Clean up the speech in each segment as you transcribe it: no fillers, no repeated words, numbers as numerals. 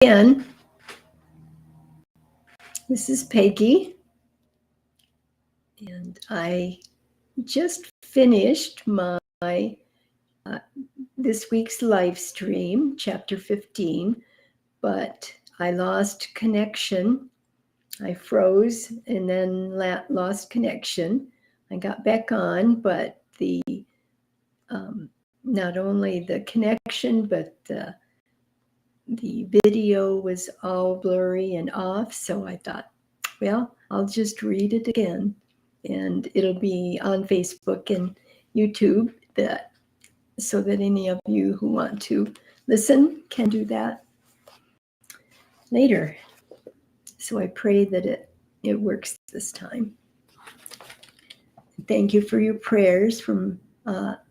Again, this is Peggy, and I just finished my this week's live stream, chapter 15, but I lost connection. I froze and then lost connection. I got back on, but the not only the connection, but the video was all blurry and off. So I thought, well, I'll just read it again, and it'll be on Facebook and YouTube so that any of you who want to listen can do that later. So I pray that it works this time. Thank you for your prayers from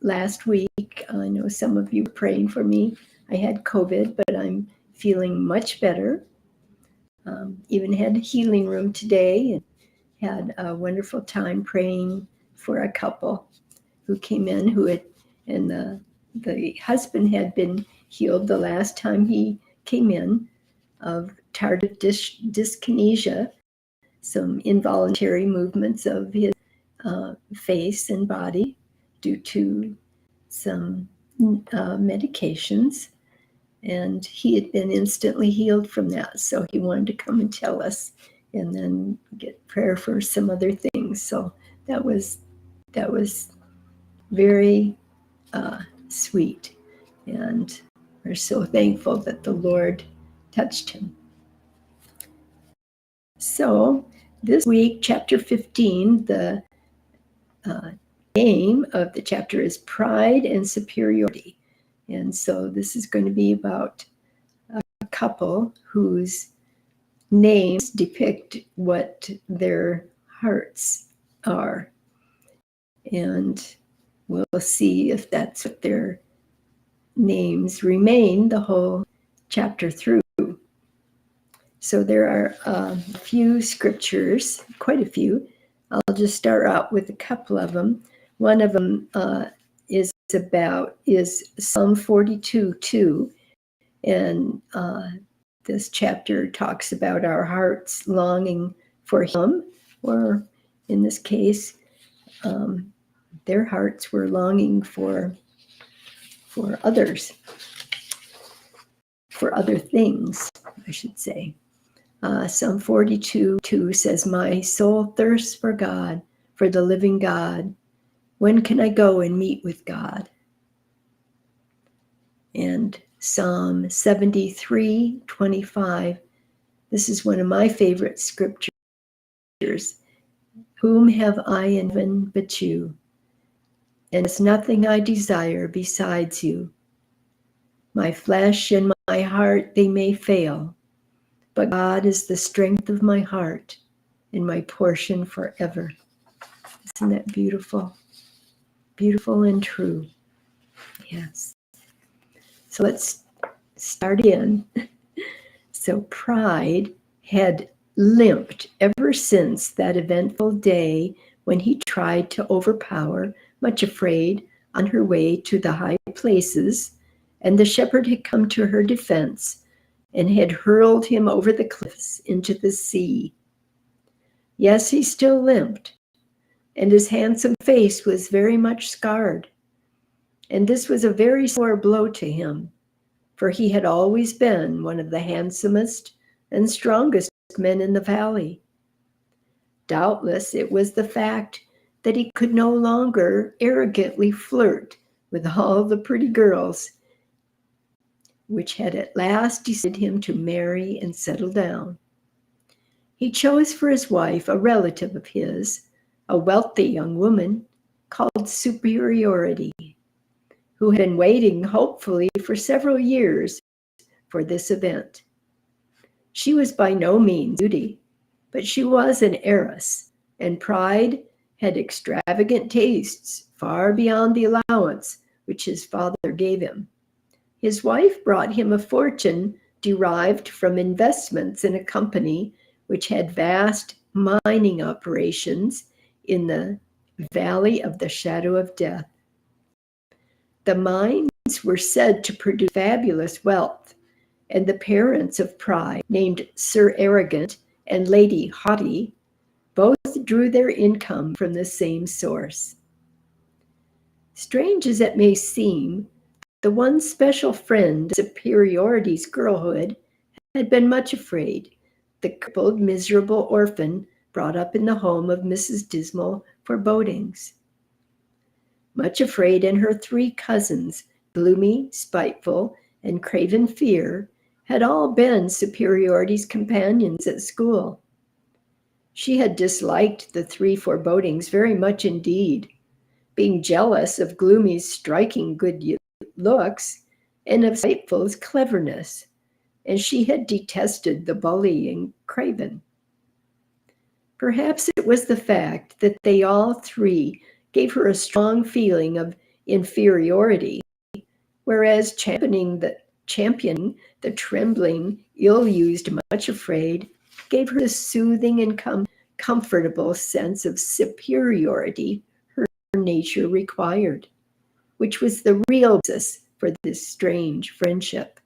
last week. I know some of you were praying for me. I had COVID, but I'm feeling much better. Even had a healing room today and had a wonderful time praying for a couple who came in and the husband had been healed the last time he came in of tardive dyskinesia, some involuntary movements of his face and body due to some medications. And he had been instantly healed from that. So he wanted to come and tell us and then get prayer for some other things. So that was very sweet. And we're so thankful that the Lord touched him. So this week, chapter 15, the name of the chapter is Pride and Superiority. And so this is going to be about a couple whose names depict what their hearts are. And we'll see if that's what their names remain the whole chapter through. So there are a few scriptures, quite a few. I'll just start out with a couple of them. One of them is Psalm 42:2, and this chapter talks about our hearts longing for him, or in this case, their hearts were longing for others, for other things, I should say. Psalm 42:2 says, "My soul thirsts for God, for the living God. When can I go and meet with God?" And Psalm 73:25, this is one of my favorite scriptures. "Whom have I in heaven but you? And there's nothing I desire besides you. My flesh and my heart, they may fail, but God is the strength of my heart and my portion forever." Isn't that beautiful? Beautiful and true. Yes. So let's start in. So pride had limped ever since that eventful day when he tried to overpower, much afraid, on her way to the high places, and the shepherd had come to her defense and had hurled him over the cliffs into the sea. Yes, he still limped, and his handsome face was very much scarred. And this was a very sore blow to him, for he had always been one of the handsomest and strongest men in the valley. Doubtless it was the fact that he could no longer arrogantly flirt with all the pretty girls, which had at last decided him to marry and settle down. He chose for his wife a relative of his, a wealthy young woman called Superiority, who had been waiting hopefully for several years for this event. She was by no means beauty, but she was an heiress, and Pride had extravagant tastes far beyond the allowance which his father gave him. His wife brought him a fortune derived from investments in a company which had vast mining operations in the Valley of the Shadow of Death. The mines were said to produce fabulous wealth, and the parents of Pride, named Sir Arrogant and Lady Haughty, both drew their income from the same source. Strange as it may seem, the one special friend of Superiority's girlhood had been Much Afraid, the crippled, miserable orphan brought up in the home of Mrs. Dismal Forebodings. Much Afraid and her 3 cousins, Gloomy, Spiteful, and Craven Fear, had all been Superiority's companions at school. She had disliked the 3 Forebodings very much indeed, being jealous of Gloomy's striking good looks and of Spiteful's cleverness, and she had detested the bullying Craven. Perhaps it was the fact that they all 3 gave her a strong feeling of inferiority, whereas championing the trembling, ill-used Much Afraid gave her the soothing and comfortable sense of superiority her nature required, which was the real basis for this strange friendship.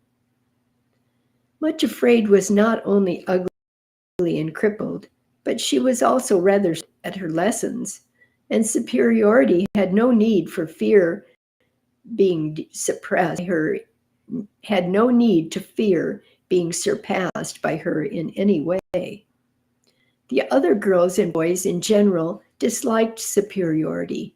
Much Afraid was not only ugly and crippled, but she was also rather at her lessons, and Superiority had no need for fear being suppressed by her, had no need to fear being surpassed by her in any way. The other girls and boys in general disliked Superiority,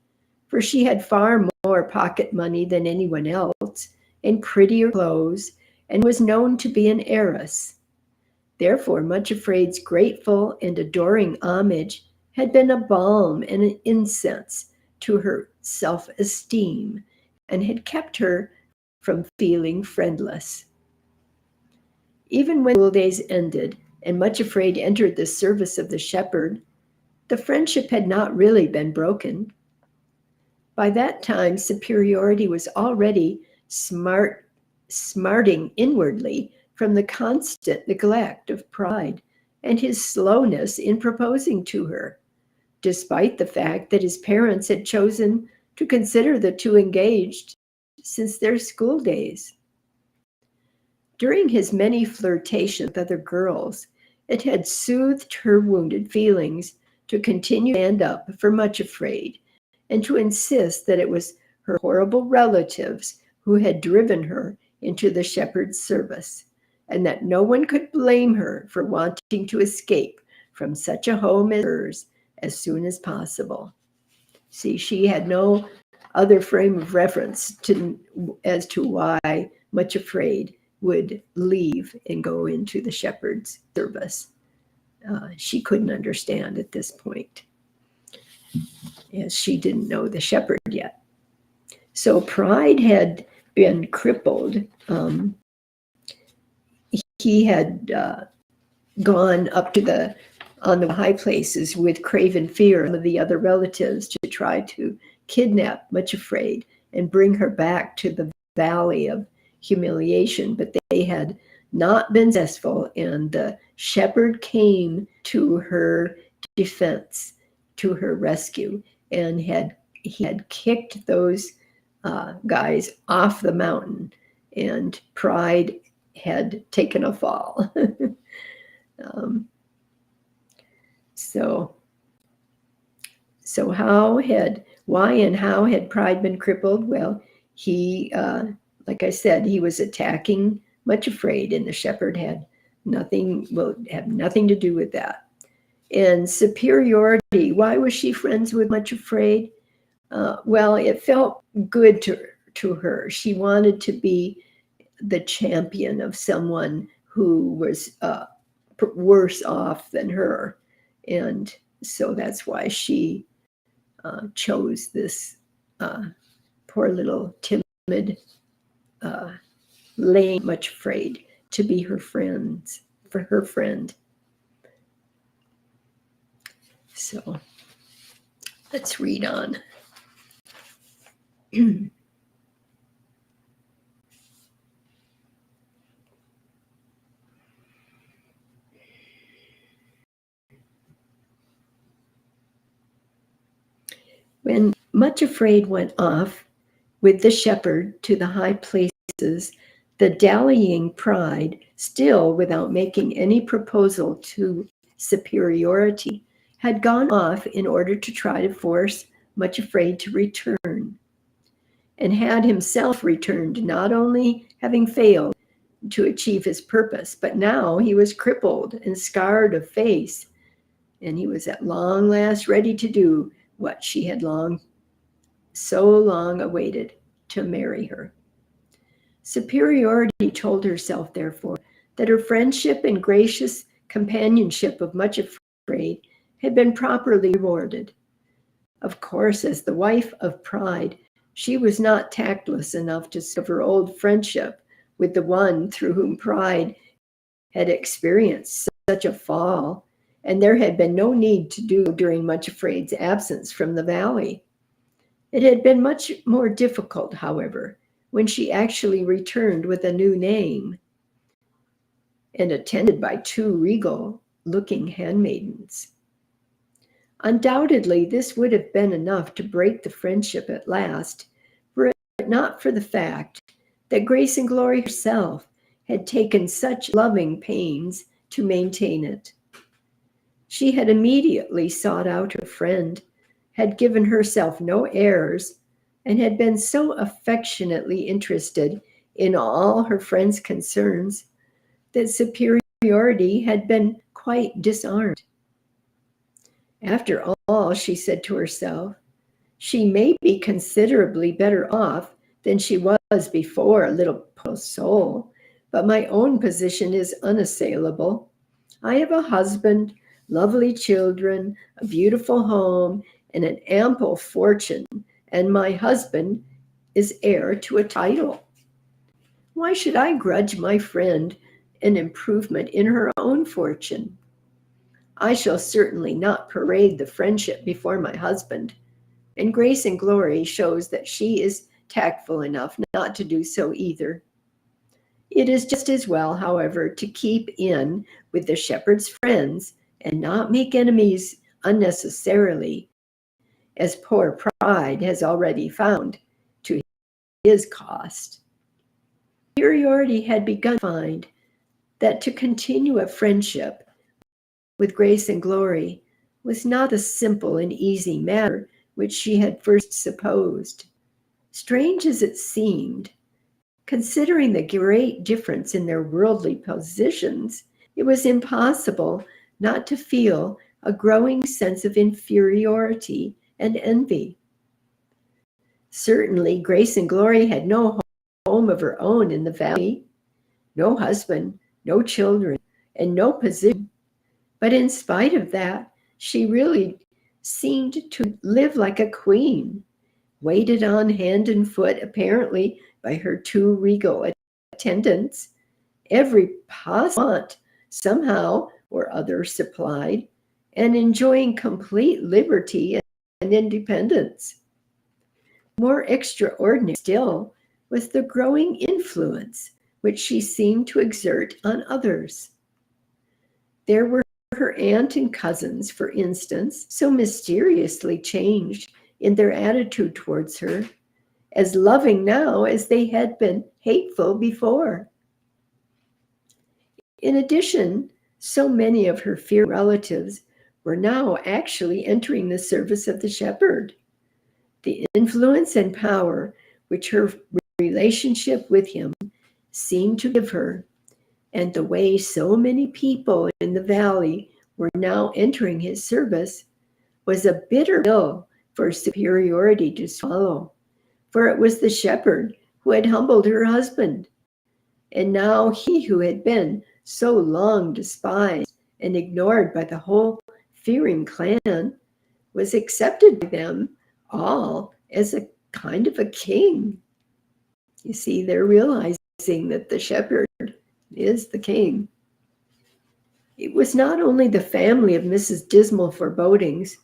for she had far more pocket money than anyone else, and prettier clothes, and was known to be an heiress. Therefore, Much Afraid's grateful and adoring homage had been a balm and an incense to her self-esteem, and had kept her from feeling friendless. Even when school days ended and Much Afraid entered the service of the shepherd, the friendship had not really been broken. By that time, Superiority was already smarting inwardly from the constant neglect of Pride and his slowness in proposing to her, despite the fact that his parents had chosen to consider the 2 engaged since their school days. During his many flirtations with other girls, it had soothed her wounded feelings to continue to stand up for Much Afraid and to insist that it was her horrible relatives who had driven her into the shepherd's service, and that no one could blame her for wanting to escape from such a home as hers as soon as possible. See, she had no other frame of reference as to why Much Afraid would leave and go into the shepherd's service. She couldn't understand at this point, as she didn't know the shepherd yet. So Pride had been crippled. He had gone up to on the high places with Craven Fear and the other relatives to try to kidnap Much Afraid and bring her back to the valley of humiliation, but they had not been successful, and the shepherd came to her defense, to her rescue, and he had kicked those guys off the mountain, and Pride had taken a fall. So why and how had Pride been crippled? Well, he, like I said, he was attacking Much Afraid, and the shepherd had have nothing to do with that. And Superiority, why was she friends with Much Afraid? Well, it felt good to her. She wanted to be the champion of someone who was worse off than her. And so that's why she chose this poor little timid, lame Much Afraid to be her friend. So let's read on. When Much Afraid went off with the shepherd to the high places, The dallying Pride, still without making any proposal to Superiority, had gone off in order to try to force Much Afraid to return, and had himself returned, not only having failed to achieve his purpose, but now he was crippled and scarred of face, and he was at long last ready to do what she had so long awaited, to marry her. Superiority told herself, therefore, that her friendship and gracious companionship of Much Afraid had been properly rewarded. Of course, as the wife of Pride, she was not tactless enough to sever her old friendship with the one through whom Pride had experienced such a fall, and there had been no need to do during Much Afraid's absence from the valley. It had been much more difficult, however, when she actually returned with a new name and attended by 2 regal-looking handmaidens. Undoubtedly, this would have been enough to break the friendship at last, were it not for the fact that Grace and Glory herself had taken such loving pains to maintain it. She had immediately sought out her friend, had given herself no airs, and had been so affectionately interested in all her friend's concerns that Superiority had been quite disarmed. After all, she said to herself, she may be considerably better off than she was before, little soul, but my own position is unassailable. I have a husband, lovely children, a beautiful home, and an ample fortune, and my husband is heir to a title. Why should I grudge my friend an improvement in her own fortune? I shall certainly not parade the friendship before my husband, and Grace and Glory shows that she is tactful enough not to do so either. It is just as well, however, to keep in with the shepherd's friends and not make enemies unnecessarily, as poor Pride has already found to his cost. Superiority had begun to find that to continue a friendship with Grace and Glory was not a simple and easy matter which she had first supposed. Strange as it seemed, considering the great difference in their worldly positions, it was impossible not to feel a growing sense of inferiority and envy. Certainly, Grace and Glory had no home of her own in the valley, no husband, no children, and no position. But in spite of that, she really seemed to live like a queen, waited on hand and foot, apparently, by her 2 regal attendants, every possible want somehow or other supplied, and enjoying complete liberty and independence. More extraordinary still was the growing influence which she seemed to exert on others. There were her aunt and cousins, for instance, so mysteriously changed in their attitude towards her, as loving now as they had been hateful before. In addition, so many of her feared relatives were now actually entering the service of the shepherd. The influence and power which her relationship with him seemed to give her, and the way so many people in the valley were now entering his service, was a bitter pill for Superiority to swallow, for it was the shepherd who had humbled her husband, and now he who had been so long despised and ignored by the whole fearing clan was accepted by them all as a kind of a king. You see, they're realizing that the shepherd is the king. It was not only the family of Mrs. Dismal Forebodings.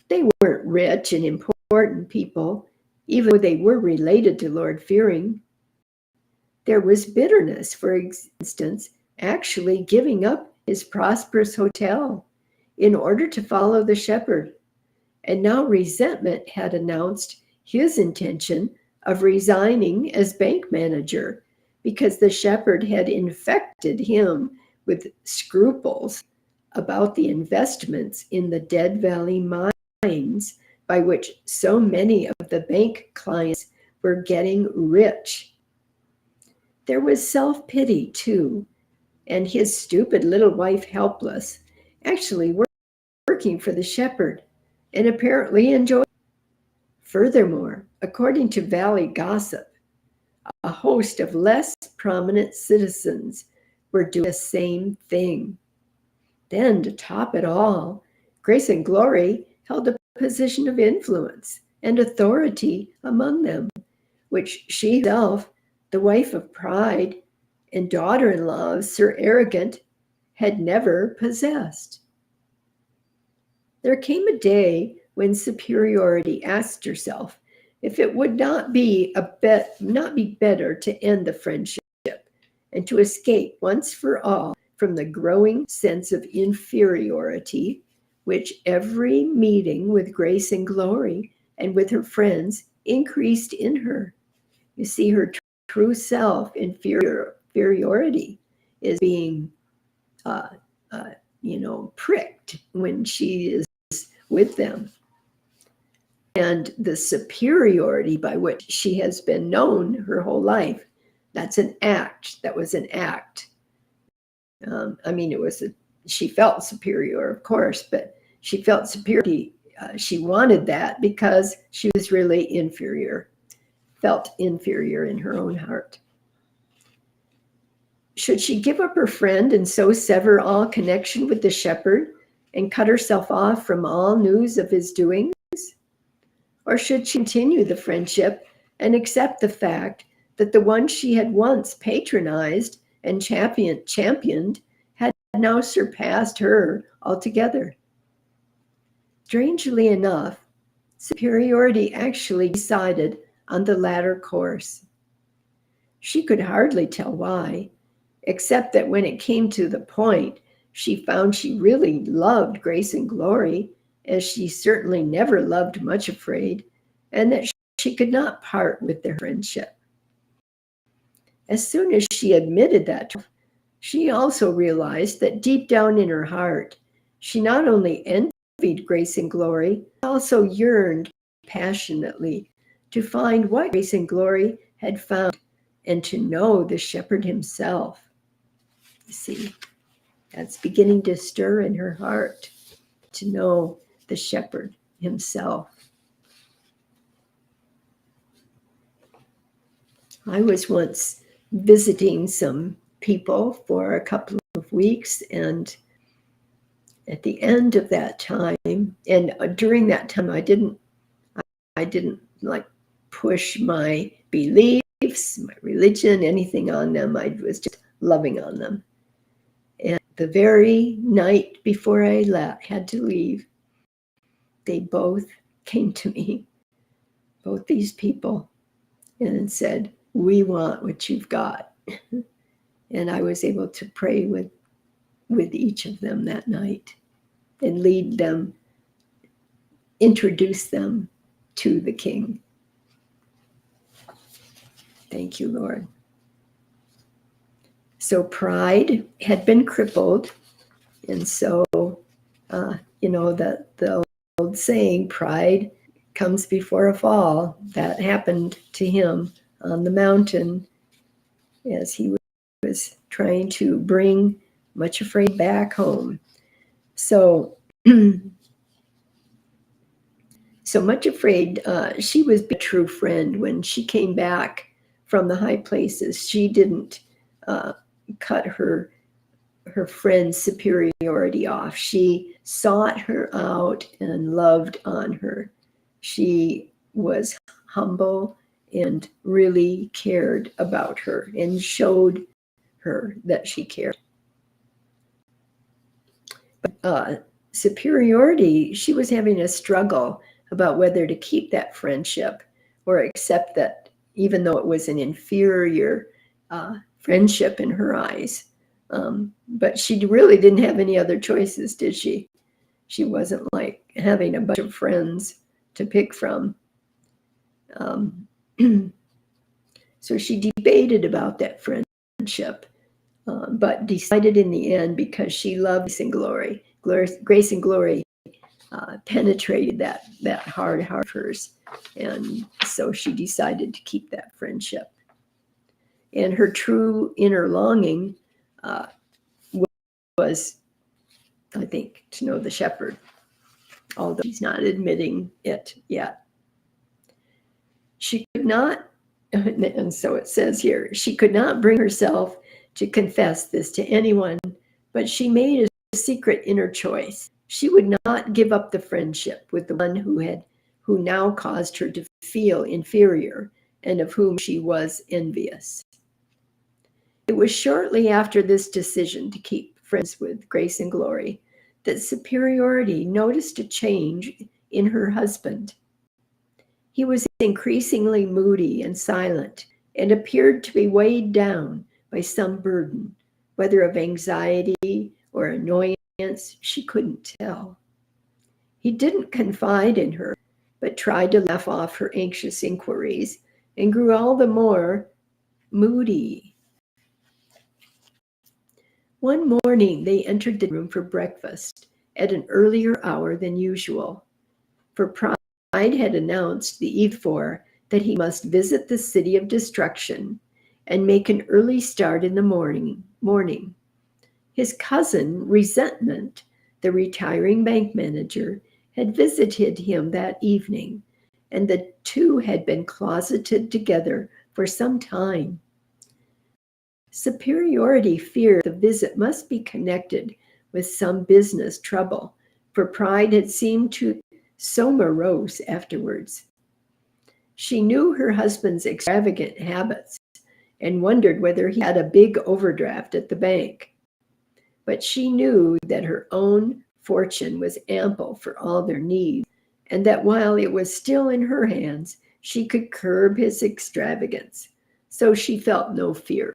They weren't rich and important people, even though they were related to Lord Fearing. There was bitterness, for instance, actually giving up his prosperous hotel in order to follow the shepherd, and now resentment had announced his intention of resigning as bank manager, because the shepherd had infected him with scruples about the investments in the Dead Valley mines, by which so many of the bank clients were getting rich. There was self-pity too, and his stupid little wife, helpless, actually working for the shepherd and apparently enjoying it. Furthermore, according to Valley gossip, a host of less prominent citizens were doing the same thing. Then, to top it all, Grace and Glory held a position of influence and authority among them, which she herself, the wife of Pride and daughter-in-law of Sir Arrogant, had never possessed. There came a day when Superiority asked herself if it would not be better to end the friendship and to escape once for all from the growing sense of inferiority which every meeting with Grace and Glory and with her friends increased in her. You see, her true self, inferiority, is being pricked when she is with them. And the superiority by which she has been known her whole life, that's an act. That was an act. She felt superior, of course, but she felt superiority. She wanted that because she was really inferior, felt inferior in her own heart. Should she give up her friend and so sever all connection with the shepherd and cut herself off from all news of his doings? Or should she continue the friendship and accept the fact that the one she had once patronized and championed had now surpassed her altogether? Strangely enough, Superiority actually decided on the latter course. She could hardly tell why, except that when it came to the point, she found she really loved Grace and Glory, as she certainly never loved Much Afraid, and that she could not part with their friendship. As soon as she admitted that, she also realized that deep down in her heart, she not only envied Grace and Glory, but also yearned passionately to find what Grace and Glory had found and to know the shepherd himself. You see, that's beginning to stir in her heart, to know the shepherd himself. I was once visiting some people for a couple of weeks, and at the end of that time, and during that time, I didn't like push my beliefs, my religion, anything on them. I was just loving on them. And the very night before I had to leave, they both came to me, both these people, and said, "We want what you've got." And I was able to pray with each of them that night and lead them, introduce them to the King. Thank you, Lord. So pride had been crippled, and so the old saying, pride comes before a fall, that happened to him on the mountain as he was trying to bring Much Afraid back home. So Much Afraid, she was a true friend. When she came back from the high places, she didn't cut her friend's superiority off. She sought her out and loved on her. She was humble and really cared about her and showed her that she cared. But Superiority, she was having a struggle about whether to keep that friendship or accept that, even though it was an inferior friendship in her eyes. But she really didn't have any other choices, did she? She wasn't like having a bunch of friends to pick from. So she debated about that friendship, but decided in the end, because she loved Grace and Glory penetrated that hard heart of hers. And so she decided to keep that friendship. And her true inner longing was, I think, to know the shepherd, although he's not admitting it yet. She could not, and so it says here, she could not bring herself to confess this to anyone, but she made a secret inner choice. She would not give up the friendship with the one who now caused her to feel inferior and of whom she was envious. It was shortly after this decision to keep friends with Grace and Glory that Superiority noticed a change in her husband. He was increasingly moody and silent and appeared to be weighed down by some burden, whether of anxiety or annoyance, she couldn't tell. He didn't confide in her, but tried to laugh off her anxious inquiries and grew all the more moody. One morning, they entered the room for breakfast at an earlier hour than usual, for Pride had announced the eve before that he must visit the city of destruction and make an early start in the morning. His cousin, Resentment, the retiring bank manager, had visited him that evening, and the two had been closeted together for some time. Superiority feared the visit must be connected with some business trouble, for Pride had seemed so morose afterwards. She knew her husband's extravagant habits and wondered whether he had a big overdraft at the bank. But she knew that her own fortune was ample for all their needs, and that while it was still in her hands, she could curb his extravagance. So she felt no fear.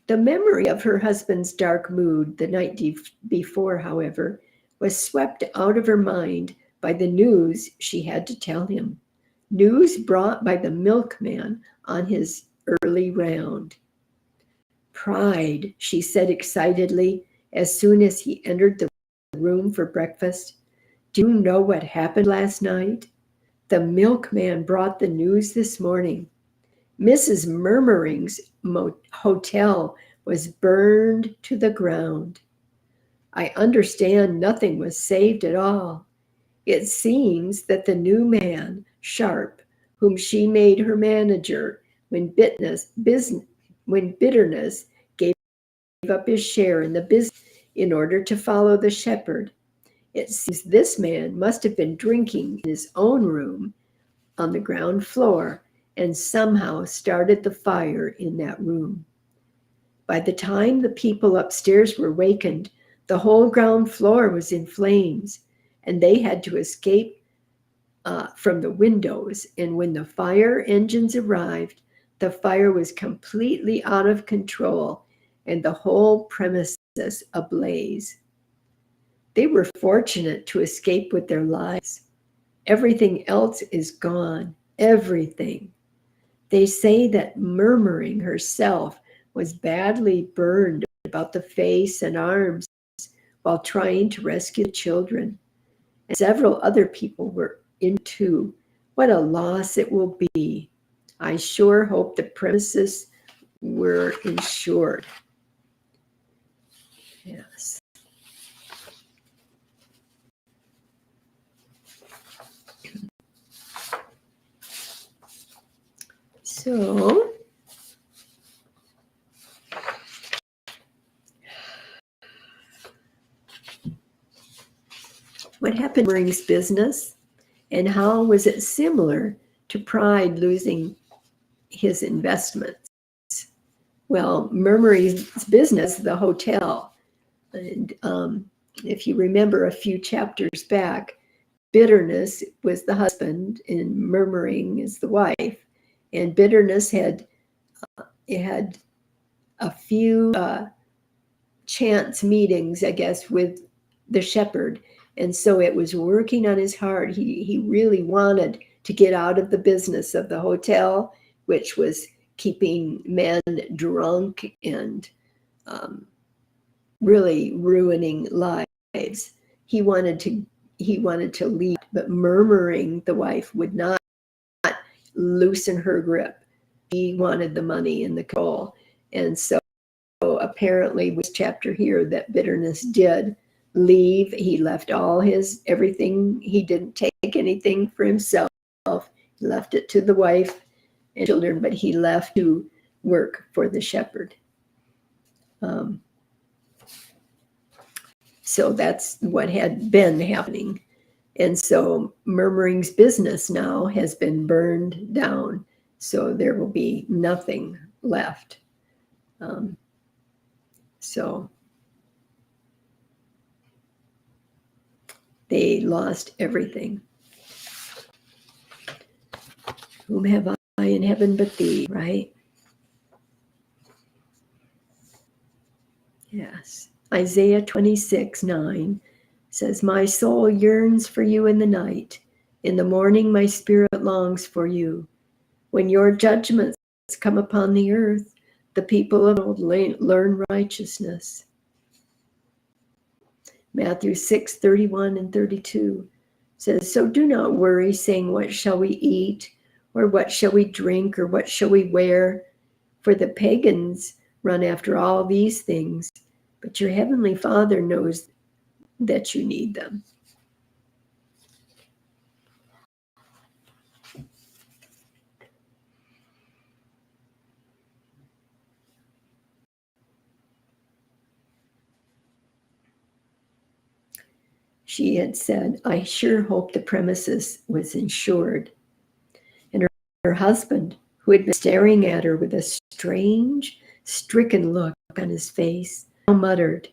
The memory of her husband's dark mood the night before, however, was swept out of her mind by the news she had to tell him. News brought by the milkman on his early round. Pride, she said excitedly as soon as he entered the room for breakfast. Do you know what happened last night? The milkman brought the news this morning. Mrs. Murmuring's hotel was burned to the ground. I understand nothing was saved at all. It seems that the new man, Sharp, whom she made her manager when bitterness gave up his share in the business in order to follow the shepherd. It seems this man must have been drinking in his own room on the ground floor and somehow started the fire in that room. By the time the people upstairs were wakened, the whole ground floor was in flames, and they had to escape from the windows. And when the fire engines arrived, the fire was completely out of control and the whole premises ablaze. They were fortunate to escape with their lives. Everything else is gone, everything. They say that Murmuring herself was badly burned about the face and arms while trying to rescue the children. And several other people were in too. What a loss it will be. I sure hope the premises were insured. Yes. So, what happened in Murmuring's business, and how was it similar to Pride losing his investments? Well, Murmuring's business, the hotel, and if you remember a few chapters back, Bitterness was the husband and Murmuring is the wife. And Bitterness had a few chance meetings, I guess, with the shepherd. And so it was working on his heart. He really wanted to get out of the business of the hotel, which was keeping men drunk and really ruining lives. He wanted to leave, but murmuring, the wife, would not loosen her grip. He wanted the money and the control. And so apparently this chapter here that bitterness did leave. He left everything. He didn't take anything for himself. He left it to the wife and children, but he left to work for the shepherd. So that's what had been happening. And so murmuring's business now has been burned down. So there will be nothing left. So they lost everything. Whom have I in heaven but thee, right? Yes. Isaiah 26:9 says, my soul yearns for you in the night. In the morning, my spirit longs for you. When your judgments come upon the earth, the people of the world learn righteousness. Matthew 6:31 and 32 says, so do not worry, saying, what shall we eat? Or what shall we drink? Or what shall we wear? For the pagans run after all these things, but your heavenly Father knows that you need them. She had said, I sure hope the premises was insured. And her husband, who had been staring at her with a strange, stricken look on his face, now muttered,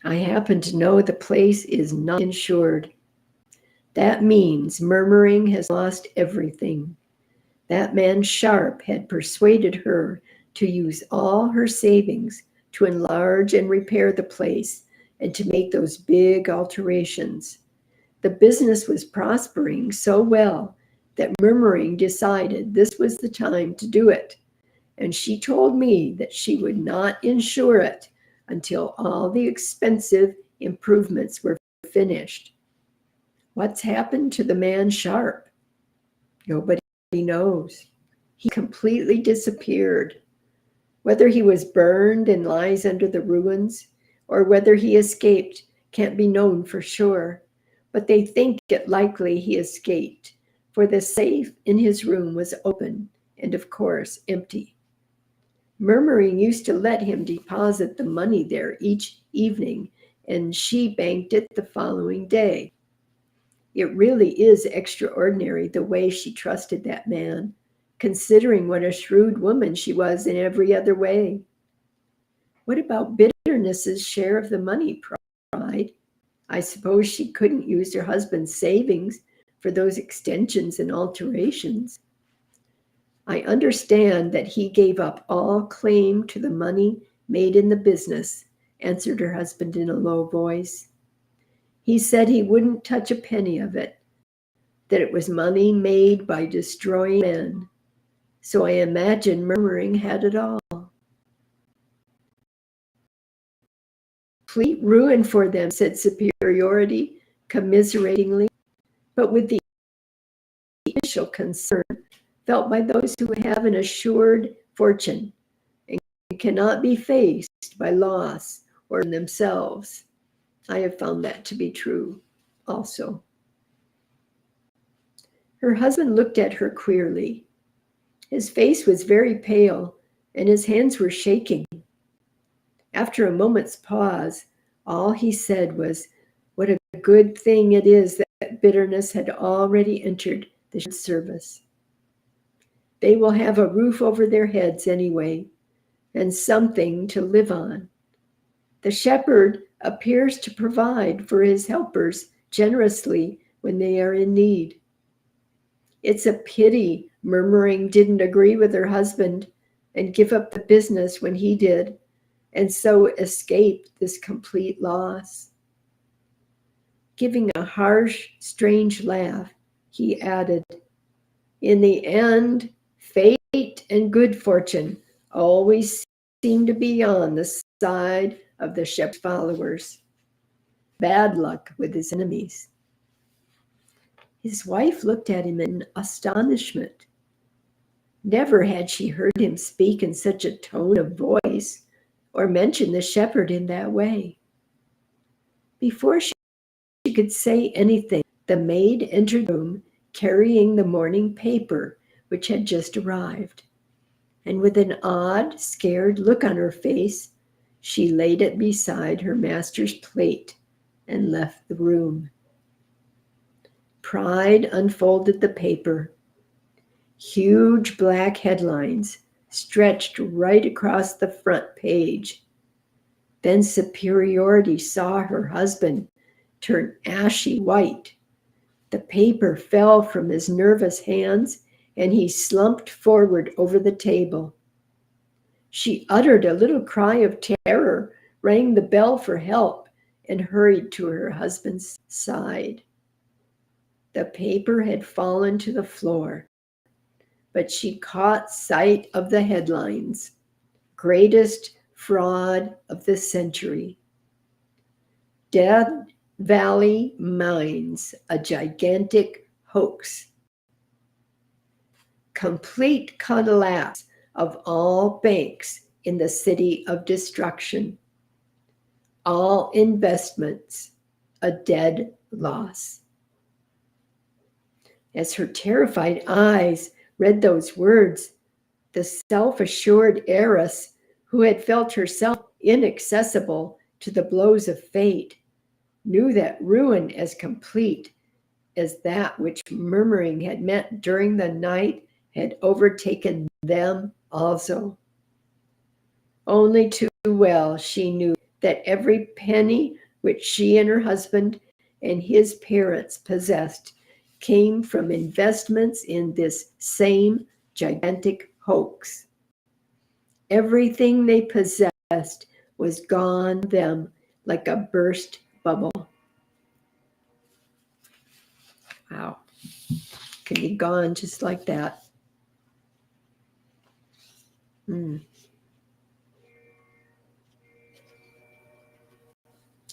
I happen to know the place is not insured. That means murmuring has lost everything. That man Sharp had persuaded her to use all her savings to enlarge and repair the place and to make those big alterations. The business was prospering so well that murmuring decided this was the time to do it. And she told me that she would not insure it until all the expensive improvements were finished. What's happened to the man Sharp? Nobody knows. He completely disappeared. Whether he was burned and lies under the ruins, or whether he escaped, can't be known for sure. But they think it likely he escaped, for the safe in his room was open and, of course, empty. Murmuring used to let him deposit the money there each evening, and she banked it the following day. It really is extraordinary the way she trusted that man, considering what a shrewd woman she was in every other way. What about bitterness's share of the money, Pride? I suppose she couldn't use her husband's savings for those extensions and alterations. I understand that he gave up all claim to the money made in the business, answered her husband in a low voice. He said he wouldn't touch a penny of it, that it was money made by destroying men. So I imagine murmuring had it all. Complete ruin for them, said Superiority, commiseratingly, but with the initial concern felt by those who have an assured fortune and cannot be faced by loss or in themselves. I have found that to be true also. Her husband looked at her queerly. His face was very pale and his hands were shaking. After a moment's pause, all he said was, what a good thing it is that bitterness had already entered the service. They will have a roof over their heads anyway, and something to live on. The shepherd appears to provide for his helpers generously when they are in need. It's a pity Murmuring didn't agree with her husband and give up the business when he did, and so escaped this complete loss. Giving a harsh, strange laugh, he added, in the end, fate and good fortune always seemed to be on the side of the shepherd's followers. Bad luck with his enemies. His wife looked at him in astonishment. Never had she heard him speak in such a tone of voice or mention the shepherd in that way. Before she could say anything, the maid entered the room carrying the morning paper which had just arrived. And with an odd, scared look on her face, she laid it beside her master's plate and left the room. Pride unfolded the paper. Huge black headlines stretched right across the front page. Then Superiority saw her husband turn ashy white. The paper fell from his nervous hands, and he slumped forward over the table. She uttered a little cry of terror, rang the bell for help, and hurried to her husband's side. The paper had fallen to the floor, but she caught sight of the headlines. Greatest fraud of the century. Death Valley Mines, a gigantic hoax. Complete collapse of all banks in the city of destruction. All investments, a dead loss. As her terrified eyes read those words, the self-assured heiress who had felt herself inaccessible to the blows of fate knew that ruin as complete as that which murmuring had met during the night had overtaken them also. Only too well she knew that every penny which she and her husband and his parents possessed came from investments in this same gigantic hoax. Everything they possessed was gone from them like a burst bubble. Wow. Can be gone just like that.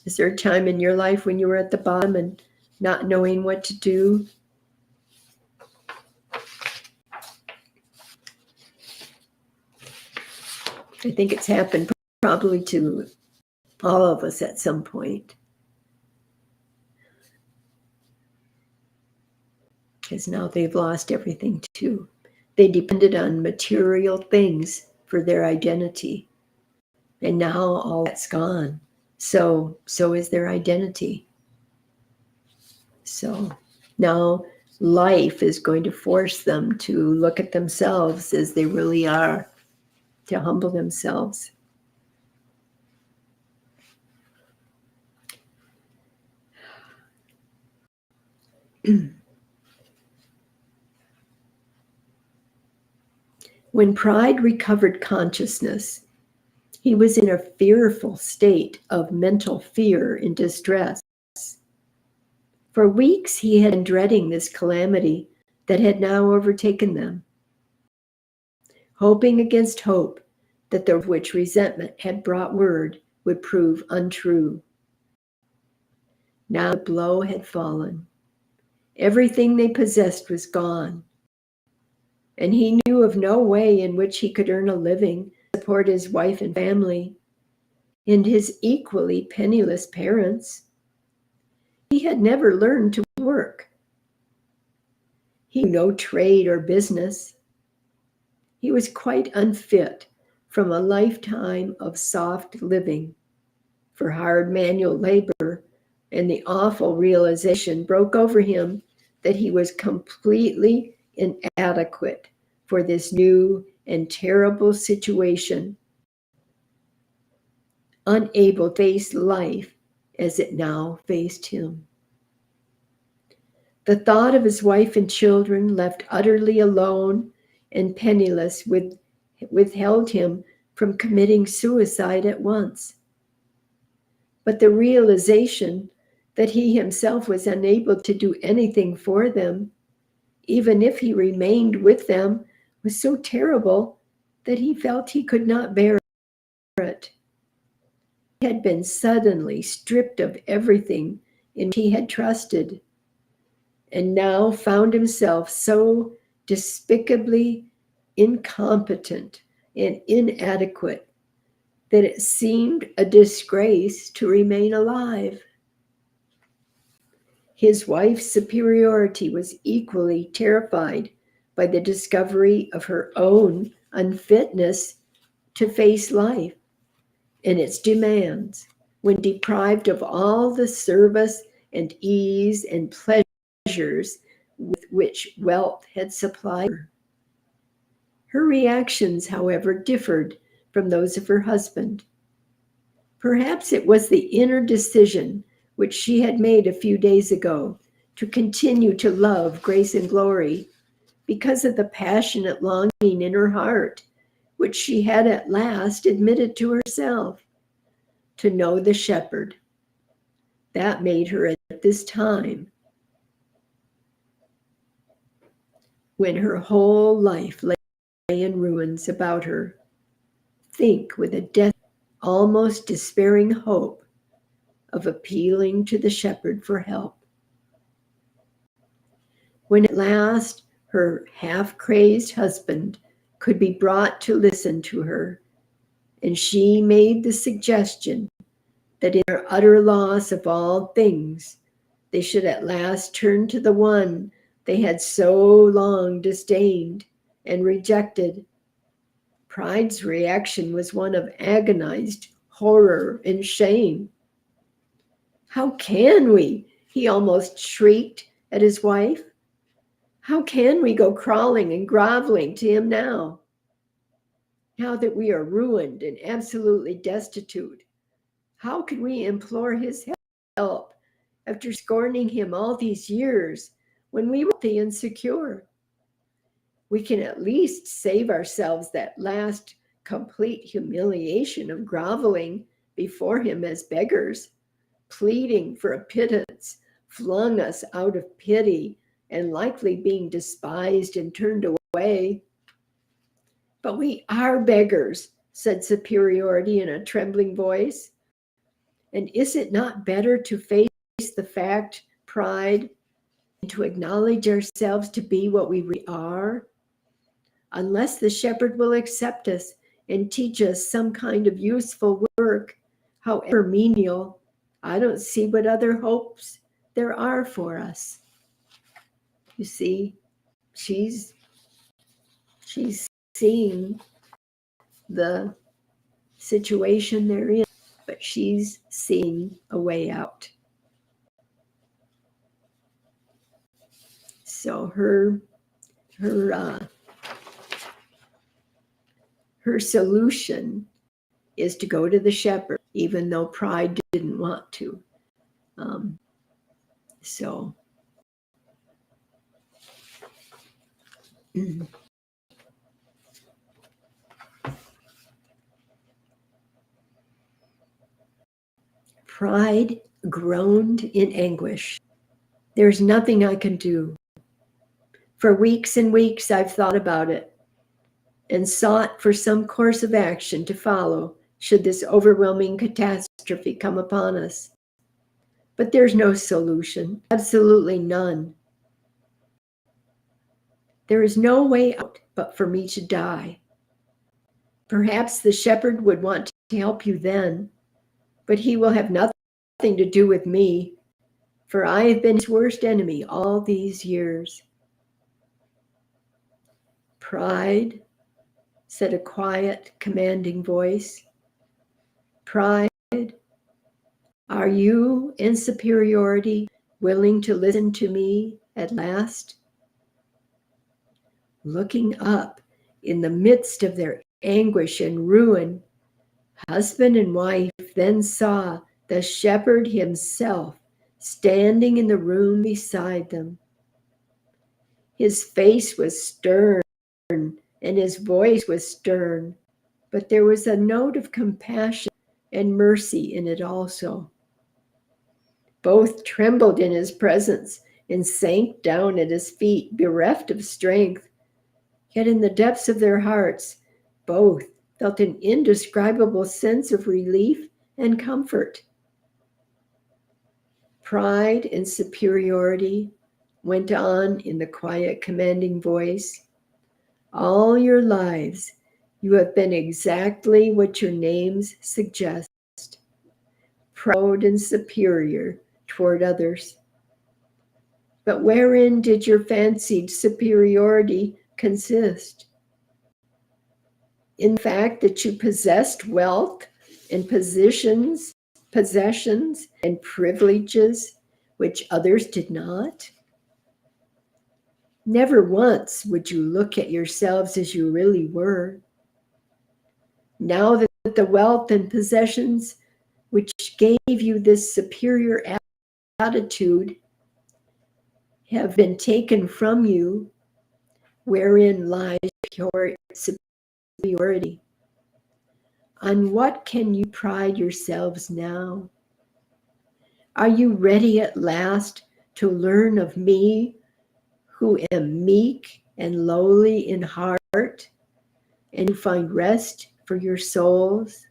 Is there a time in your life when you were at the bottom and not knowing what to do? I think it's happened probably to all of us at some point. Because now they've lost everything too. They depended on material things for their identity. And now all that's gone. So is their identity. So now life is going to force them to look at themselves as they really are, to humble themselves. When Pride recovered consciousness, he was in a fearful state of mental fear and distress. For weeks he had been dreading this calamity that had now overtaken them, hoping against hope that the which resentment had brought word would prove untrue. Now the blow had fallen. Everything they possessed was gone, and he knew of no way in which he could earn a living, support his wife and family, and his equally penniless parents. He had never learned to work. He knew no trade or business. He was quite unfit from a lifetime of soft living for hard manual labor, and the awful realization broke over him that he was completely inadequate for this new and terrible situation, unable to face life as it now faced him. The thought of his wife and children left utterly alone and penniless withheld him from committing suicide at once. But the realization that he himself was unable to do anything for them, even if he remained with them, was so terrible that he felt he could not bear it. He had been suddenly stripped of everything in which he had trusted, and now found himself so despicably incompetent and inadequate that it seemed a disgrace to remain alive. His wife's superiority was equally terrified by the discovery of her own unfitness to face life and its demands when deprived of all the service and ease and pleasures with which wealth had supplied her. Her reactions, however, differed from those of her husband. Perhaps it was the inner decision which she had made a few days ago to continue to love Grace and Glory because of the passionate longing in her heart, which she had at last admitted to herself, to know the shepherd. That made her at this time, when her whole life lay in ruins about her, think with a death, almost despairing hope of appealing to the shepherd for help. When at last her half-crazed husband could be brought to listen to her, and she made the suggestion that in their utter loss of all things, they should at last turn to the one they had so long disdained and rejected, Pride's reaction was one of agonized horror and shame. "How can we?" he almost shrieked at his wife. "How can we go crawling and groveling to him now that we are ruined and absolutely destitute? How can we implore his help after scorning him all these years when we were wealthy and secure? We can at least save ourselves that last complete humiliation of groveling before him as beggars, pleading for a pittance flung us out of pity and likely being despised and turned away." "But we are beggars," said Superiority in a trembling voice. "And is it not better to face the fact, Pride, and to acknowledge ourselves to be what we really are? Unless the shepherd will accept us and teach us some kind of useful work, however menial, I don't see what other hopes there are for us." You see, she's seeing the situation they're in, but she's seeing a way out. So her solution is to go to the shepherd, even though Pride didn't want to. So Pride groaned in anguish. "There's nothing I can do. For weeks and weeks I've thought about it and sought for some course of action to follow should this overwhelming catastrophe come upon us. But there's no solution, absolutely none. There is no way out but for me to die. Perhaps the shepherd would want to help you then, but he will have nothing to do with me, for I have been his worst enemy all these years." "Pride," said a quiet, commanding voice. "Pride, are you in Superiority willing to listen to me at last?" Looking up in the midst of their anguish and ruin, husband and wife then saw the shepherd himself standing in the room beside them. His face was stern and his voice was stern, but there was a note of compassion and mercy in it also. Both trembled in his presence and sank down at his feet, bereft of strength. Yet in the depths of their hearts, both felt an indescribable sense of relief and comfort. Pride and superiority went on in the quiet, commanding voice. All your lives, you have been exactly what your names suggest, proud and superior toward others. But wherein did your fancied superiority consist? In the fact that you possessed wealth and possessions and privileges which others did not? Never once would you look at yourselves as you really were. Now that the wealth and possessions which gave you this superior attitude have been taken from you, wherein lies your superiority? On what can you pride yourselves now? Are you ready at last to learn of me, who am meek and lowly in heart, and find rest for your souls?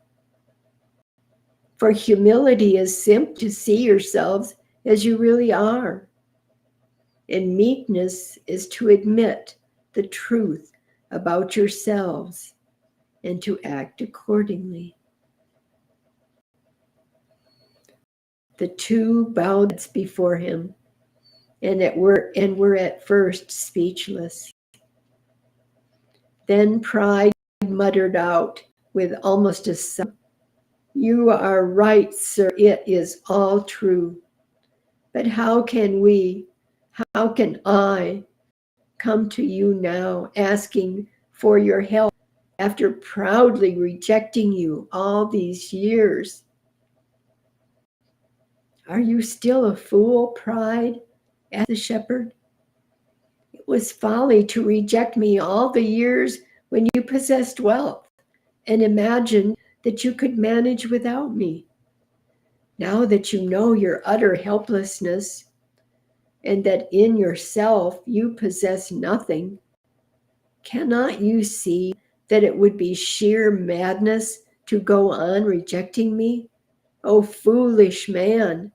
For humility is simply to see yourselves as you really are, and meekness is to admit the truth about yourselves and to act accordingly. The two bowed before him and were at first speechless. Then pride muttered out with almost a sob, "You are right, sir, it is all true. But how can I come to you now asking for your help after proudly rejecting you all these years?" "Are you still a fool, Pride?" asked the shepherd. "It was folly to reject me all the years when you possessed wealth and imagined that you could manage without me. Now that you know your utter helplessness and that in yourself you possess nothing, cannot you see that it would be sheer madness to go on rejecting me? Oh, foolish man,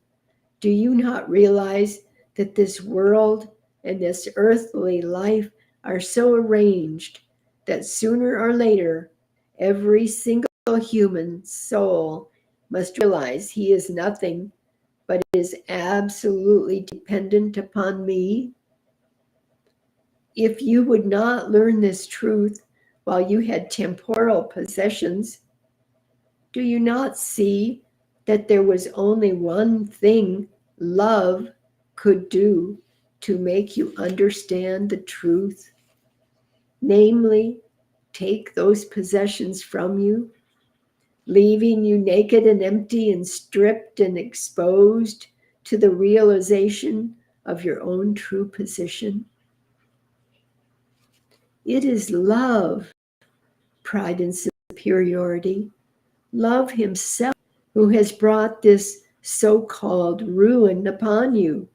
do you not realize that this world and this earthly life are so arranged that sooner or later every single human soul must realize he is nothing but is absolutely dependent upon me? If you would not learn this truth while you had temporal possessions, do you not see that there was only one thing love could do to make you understand the truth? Namely, take those possessions from you, leaving you naked and empty and stripped and exposed to the realization of your own true position. It is love, pride and superiority, love himself, who has brought this so-called ruin upon you.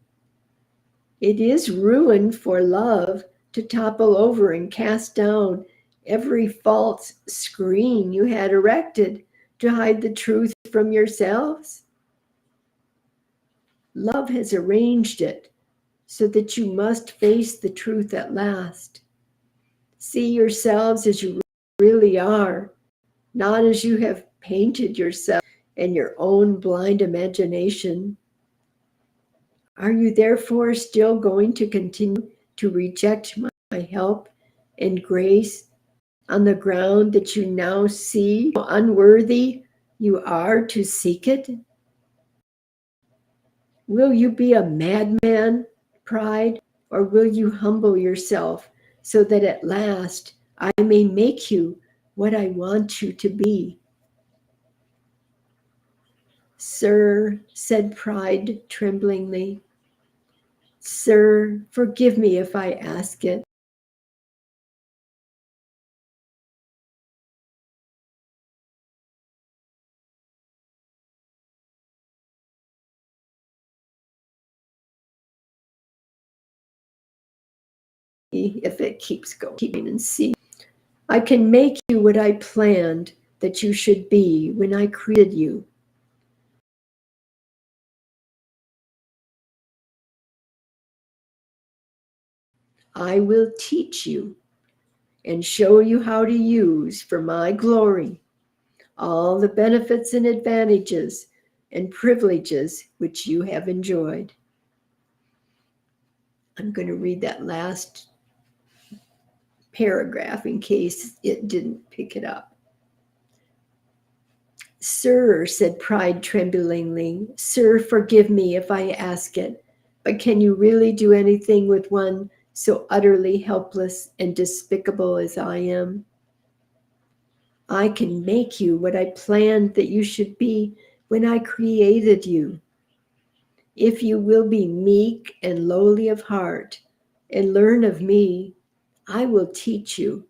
It is ruin for love to topple over and cast down every false screen you had erected to hide the truth from yourselves. Love has arranged it so that you must face the truth at last. See yourselves as you really are, not as you have painted yourself in your own blind imagination. Are you therefore still going to continue to reject my help and grace on the ground that you now see how unworthy you are to seek it? Will you be a madman, Pride, or will you humble yourself so that at last I may make you what I want you to be? "Sir," said Pride tremblingly, "Sir, forgive me if I ask it. if it keeps going, and see. I can make you what I planned that you should be when I created you. I will teach you and show you how to use for my glory all the benefits and advantages and privileges which you have enjoyed. I'm going to read that last paragraph in case it didn't pick it up. Sir, said Pride tremblingly, sir, forgive me if I ask it, but can you really do anything with one so utterly helpless and despicable as I am? I can make you what I planned that you should be when I created you. If you will be meek and lowly of heart and learn of me, I will teach you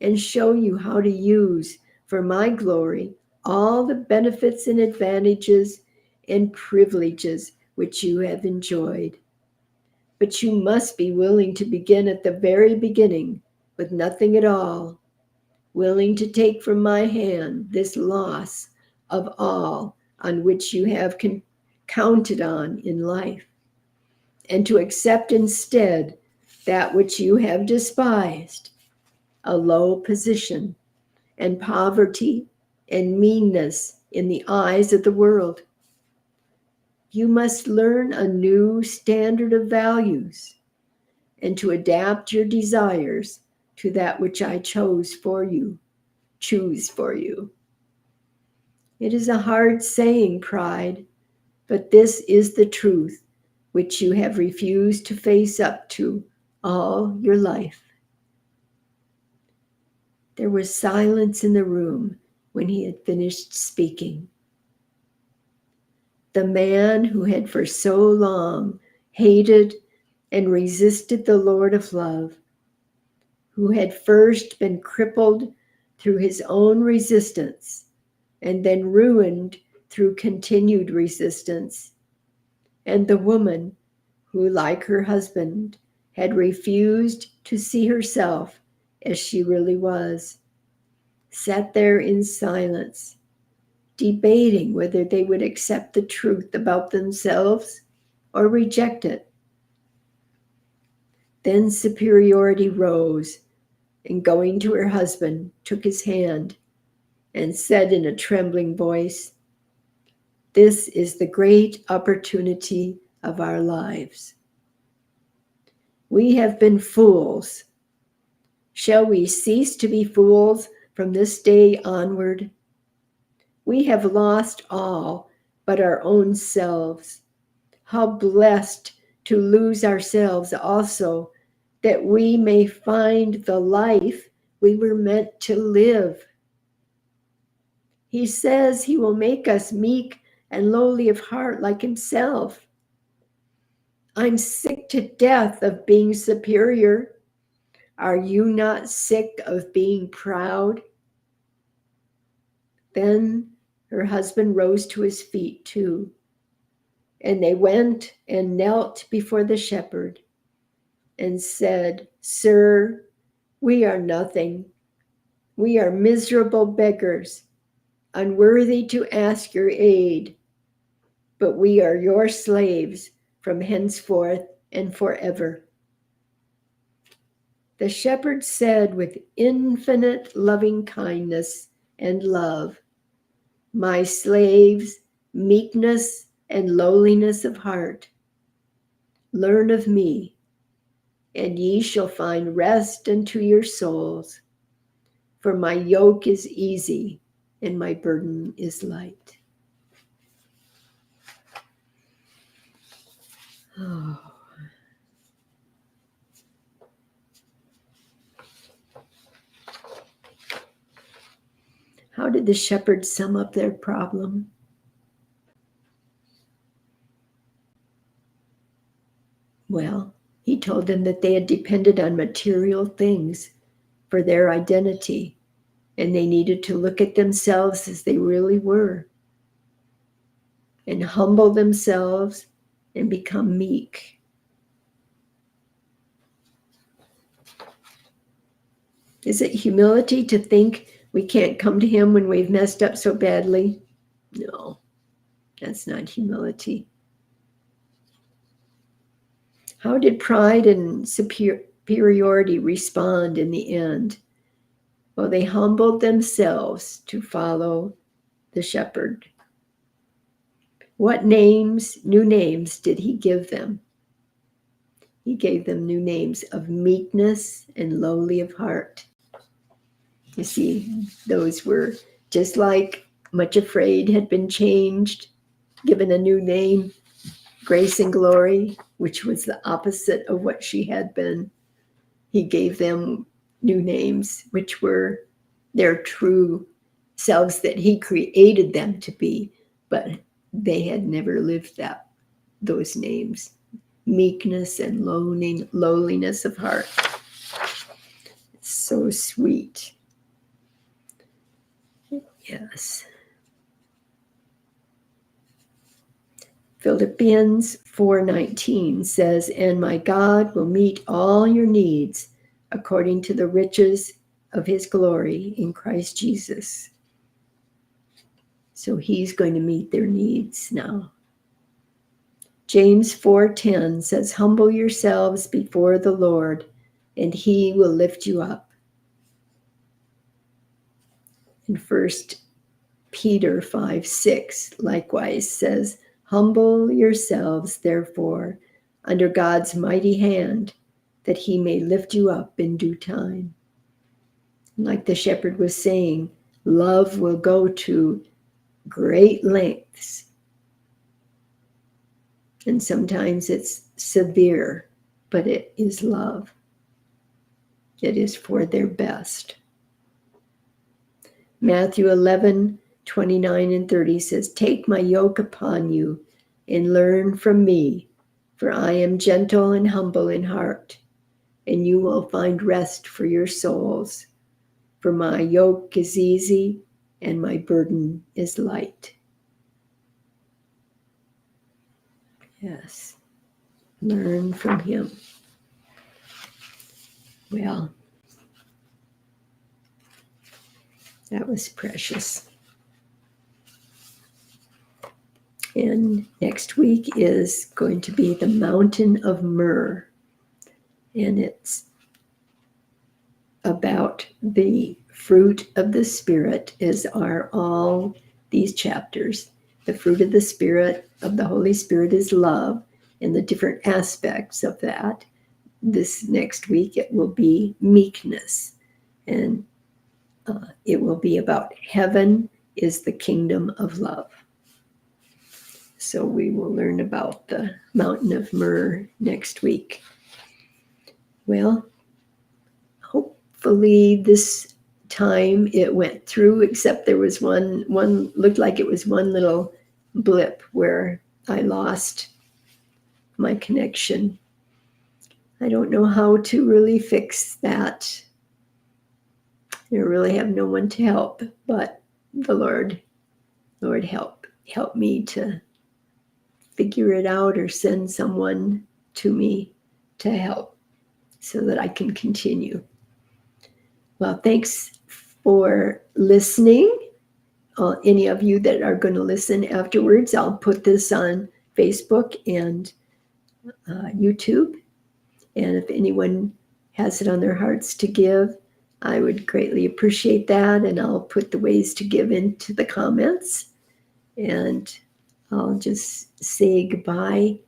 and show you how to use for my glory all the benefits and advantages and privileges which you have enjoyed. But you must be willing to begin at the very beginning with nothing at all, willing to take from my hand this loss of all on which you have counted on in life, and to accept instead that which you have despised, a low position and poverty and meanness in the eyes of the world. You must learn a new standard of values and to adapt your desires to that which I choose for you. It is a hard saying, Pride, but this is the truth which you have refused to face up to all your life. There was silence in the room when he had finished speaking. The man who had for so long hated and resisted the Lord of love, who had first been crippled through his own resistance and then ruined through continued resistance, and the woman who, like her husband, had refused to see herself as she really was, sat there in silence, debating whether they would accept the truth about themselves or reject it. Then Superiority rose and, going to her husband, took his hand and said in a trembling voice, "This is the great opportunity of our lives. We have been fools. Shall we cease to be fools from this day onward? We have lost all but our own selves. How blessed to lose ourselves also, that we may find the life we were meant to live." He says he will make us meek and lowly of heart like himself. I'm sick to death of being superior. Are you not sick of being proud? Then her husband rose to his feet too, and they went and knelt before the shepherd and said, "Sir, we are nothing. We are miserable beggars, unworthy to ask your aid, but we are your slaves from henceforth and forever." The shepherd said with infinite loving kindness and love, "My slaves, meekness and lowliness of heart, learn of me, and ye shall find rest unto your souls. For my yoke is easy and my burden is light." Oh. How did the shepherd sum up their problem? Well, he told them that they had depended on material things for their identity, and they needed to look at themselves as they really were and humble themselves and become meek. Is it humility to think we can't come to him when we've messed up so badly? No, that's not humility. How did pride and superiority respond in the end? Well, they humbled themselves to follow the shepherd. What names, new names, did he give them? He gave them new names of meekness and lowly of heart. You see, those were just like much afraid had been changed, given a new name, grace and glory, which was the opposite of what she had been. He gave them new names, which were their true selves that he created them to be, but they had never lived those names. Meekness and lowliness of heart. It's so sweet. Yes. Philippians 4:19 says, "And my God will meet all your needs according to the riches of his glory in Christ Jesus." So he's going to meet their needs now. James 4:10 says, "Humble yourselves before the Lord, and he will lift you up." And 1 Peter 5:6 likewise says, "Humble yourselves, therefore, under God's mighty hand, that he may lift you up in due time." And like the shepherd was saying, love will go to great lengths. And sometimes it's severe, but it is love. It is for their best. Matthew 11:29 and 30 says, "Take my yoke upon you and learn from me, for I am gentle and humble in heart, and you will find rest for your souls. For my yoke is easy and my burden is light." Yes, learn from him. Well, that was precious. And next week is going to be the Mountain of Myrrh. And it's about the fruit of the Spirit, as are all these chapters. The fruit of the Spirit, of the Holy Spirit, is love, and the different aspects of that. This next week it will be meekness, and it will be about heaven is the kingdom of love. So we will learn about the Mountain of Myrrh next week. Well, hopefully this time it went through, except there was one looked like it was one little blip where I lost my connection. I don't know how to really fix that. I really have no one to help, but the Lord help me to figure it out, or send someone to me to help so that I can continue. Well, thanks for listening. Any of you that are going to listen afterwards, I'll put this on Facebook and YouTube. And if anyone has it on their hearts to give, I would greatly appreciate that. And I'll put the ways to give into the comments. And I'll just say goodbye.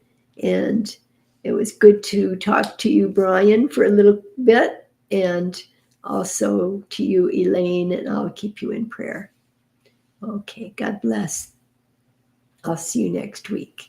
And it was good to talk to you, Brian, for a little bit. And also to you, Elaine, and I'll keep you in prayer. Okay, God bless. I'll see you next week.